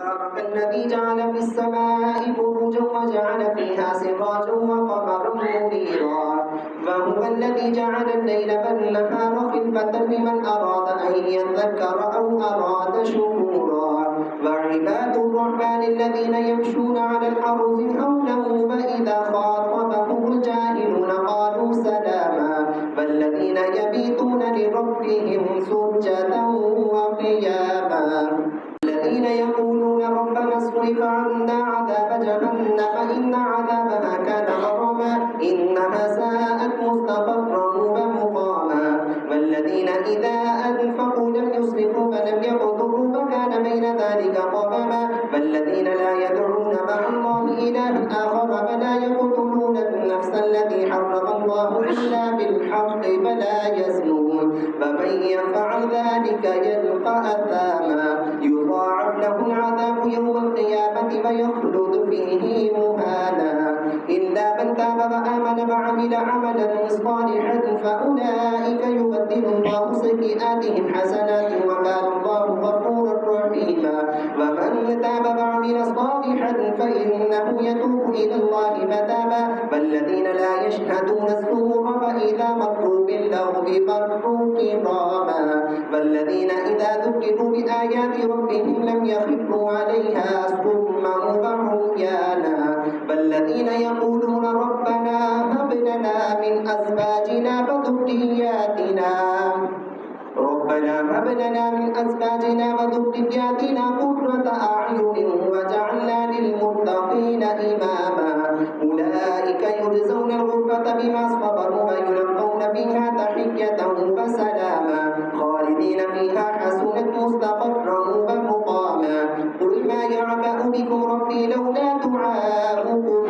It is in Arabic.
تبارك الذي جعل في السماء بروجا وجعل فيها سراجا وقمرا منيرا وهو الذي جعل الليل والنهار خلفة لمن أراد أن يذكر أو أراد شكورا وعباد الرحمن الذين يمشون على الأرض هونا وإذا خاطبهم الجاهلون قالوا سلاما والذين يبيتون لربهم سجدا وقياما الذين يقولون ربنا اصرف عنا عذاب جهنم إن عذابها كان غراما إنها ساءت مستقرا ومقاما والذين إذا أنفقوا لم يسرفوا ولم يقتروا وكان بين ذلك قواما والذين لا يدعون مع الله إلها آخر ولا يقتلون النفس التي حرم الله إلا بالحق ولا يزنون ومن يفعل ذلك يلقى أثاما يضاعف له العذاب يوم القيامة ويخلد فيه مهانا إلا من تاب وآمن وعمل عملا صالحا فأولئك يبدل الله سيئاتهم حسنات وكان الله غفورا رحيما ومن تاب وعمل صالحا فإنه يتوب إلى الله متابا والذين لا يشهدون الزور فإذا مروا باللغو مروا كراما والذين إذا ذكروا بآيات ربهم لم يخروا عليها صما وعميانا والذين يقولون ربنا هب لنا من أزواجنا وذرياتنا قرة أعين وجعلنا للمتقين إماما أولئك يجزون الغرفة بما صبروا ويلقون فيها تحية وسلاما خالدين فيها حسنت مستقرا ومقاما قل ما يعبأ بكم ربي لولا دعاؤكم